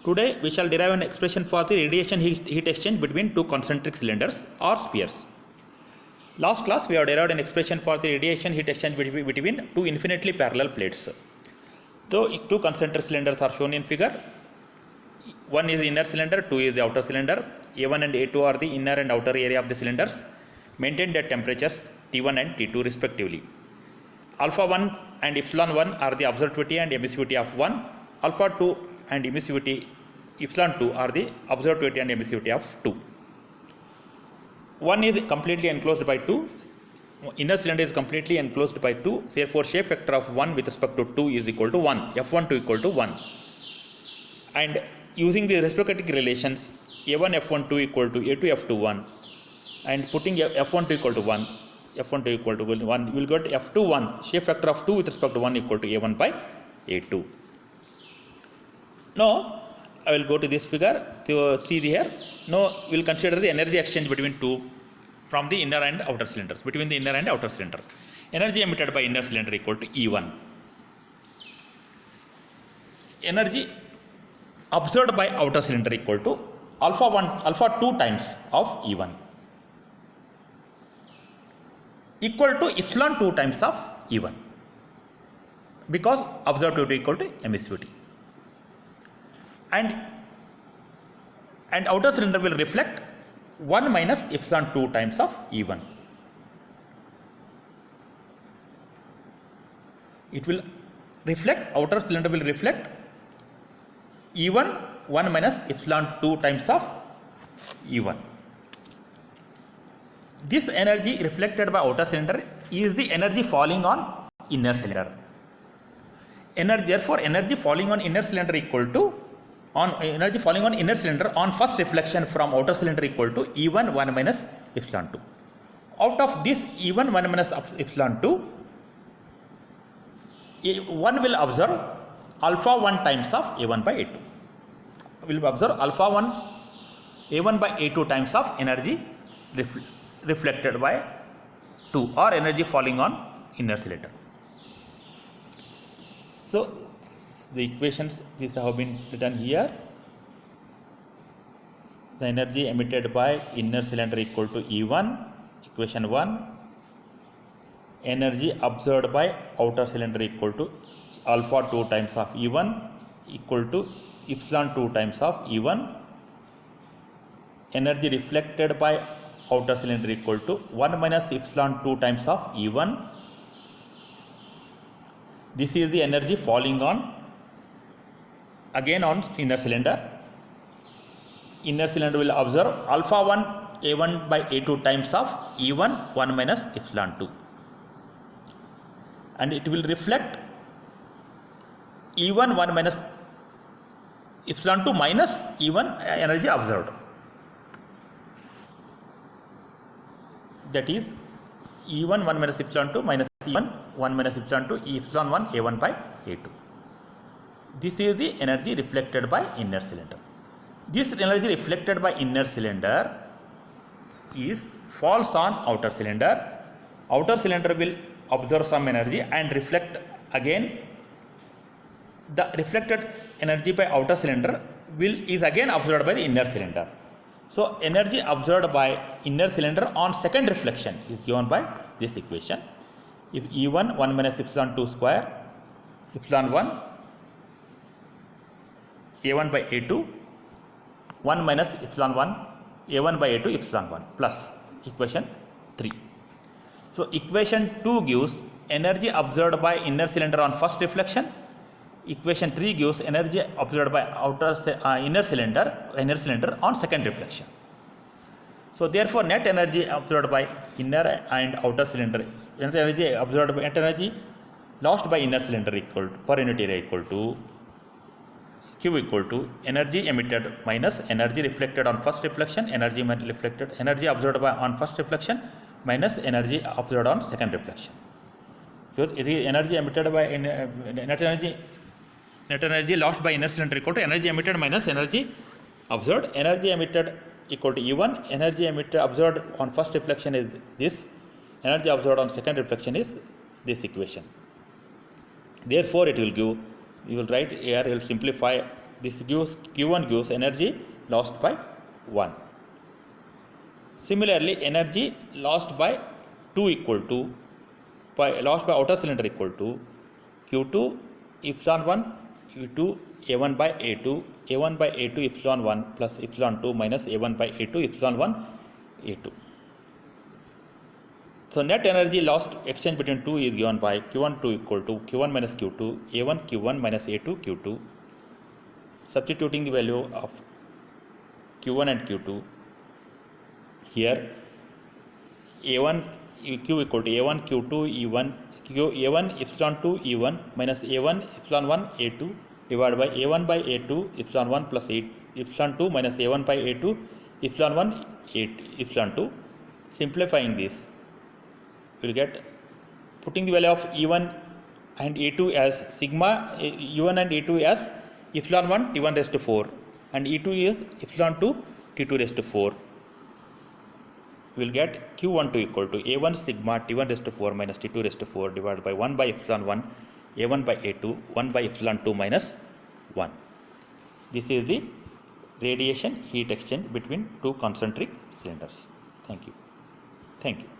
Today we shall derive an expression for the radiation heat exchange between two concentric cylinders or spheres. Last class we have derived an expression for the radiation heat exchange between two infinitely parallel plates. So two concentric cylinders are shown in figure. One is the inner cylinder, two is the outer cylinder. A1 and A2 are the inner and outer area of the cylinders, maintained at temperatures T1 and T2 respectively. Alpha 1 and epsilon 1 are the absorptivity and emissivity of 1. Alpha 2 and emissivity epsilon 2 are the absorptivity and emissivity of 2. 1 is completely enclosed by 2. Inner cylinder is completely enclosed by 2. Therefore, shape vector of 1 with respect to 2 is equal to 1. F12 equal to 1. And using the reciprocating relations, A1 F12 equal to A2 F21, and putting F12 equal to 1, F12 equal to 1, you will get F21, shape vector of 2 with respect to 1 equal to A1 by A2. Now, I will go to this figure to see here. Now, we will consider the energy exchange between two from the inner and outer cylinders, between the inner and outer cylinder. Energy emitted by inner cylinder equal to E1. Energy absorbed by outer cylinder equal to alpha 2 times of E1 equal to epsilon 2 times of E1, because absorptivity equal to emissivity. And outer cylinder will reflect 1 minus epsilon 2 times of E1. It will reflect, outer cylinder will reflect E1 1 minus epsilon 2 times of E1. This energy reflected by outer cylinder is the energy falling on inner cylinder. Therefore, energy falling on inner cylinder equal to energy falling on inner cylinder on first reflection from outer cylinder equal to E1 1 minus epsilon 2. Out of this E1 1 minus epsilon 2, 1 will observe alpha 1 times of A1 by A2. Will observe alpha 1 A1 by A2 times of energy reflected by 2, or energy falling on inner cylinder. So, the equations these have been written here. The energy emitted by inner cylinder equal to E1, equation 1. Energy absorbed by outer cylinder equal to alpha 2 times of E1 equal to epsilon 2 times of E1. Energy reflected by outer cylinder equal to 1 minus epsilon 2 times of E1. This is the energy falling on again on inner cylinder. Inner cylinder will observe alpha 1 A1 by A2 times of E1 1 minus epsilon 2, and it will reflect E1 1 minus epsilon 2 minus E1 energy observed, that is E1 1 minus epsilon 2 minus E1 1 minus epsilon 2 epsilon 1 A1 by A2. This is the energy reflected by inner cylinder. This energy reflected by inner cylinder falls on outer cylinder. Outer cylinder will observe some energy and reflect again. The reflected energy by outer cylinder is again absorbed by the inner cylinder. So, energy absorbed by inner cylinder on second reflection is given by this equation. If E1 1 minus epsilon 2 square epsilon 1 A1 by A2 1 minus epsilon 1 A1 by A2 epsilon 1 plus equation 3. So, equation 2 gives energy absorbed by inner cylinder on first reflection. Equation 3 gives energy absorbed by inner cylinder on second reflection. So, therefore, net energy absorbed by inner and outer cylinder, net energy lost by inner cylinder equal to, per unit area equal to Q equal to energy emitted minus energy reflected on first reflection, energy absorbed by on first reflection minus energy absorbed on second reflection. So, is the energy emitted by net energy lost by inner cylinder equal to energy emitted minus energy absorbed. Energy emitted equal to E1. Energy emitted absorbed on first reflection is this. Energy absorbed on second reflection is this equation. Therefore, it will give, you will write here, you will simplify this gives Q1 gives energy lost by 1. Similarly, energy lost by 2 equal to lost by outer cylinder equal to Q2 epsilon 1 U2 A1 by A2 A1 by A2 epsilon 1 plus epsilon 2 minus A1 by A2 epsilon 1 A2. So net energy lost exchange between 2 is given by Q1 2 equal to Q1 minus Q2 A1 Q1 minus A2 Q2. Substituting the value of Q1 and Q2 here, A1 Q equal to A1 Q2 E1 A1 epsilon 2 E1 minus A1 epsilon 1 A2 divided by A1 by A2 epsilon 1 plus epsilon 2 minus A1 by A2 epsilon 1 epsilon 2. Simplifying this, we will get, putting the value of E1 and A2 as sigma E1 and A2 as epsilon 1 T1 raised to 4 and E2 is epsilon 2 T2 raised to 4. We will get Q12 equal to A1 sigma T1 raised to 4 minus T2 raised to 4 divided by 1 by epsilon 1 A1 by A2 1 by epsilon 2 minus 1. This is the radiation heat exchange between two concentric cylinders. Thank you. Thank you.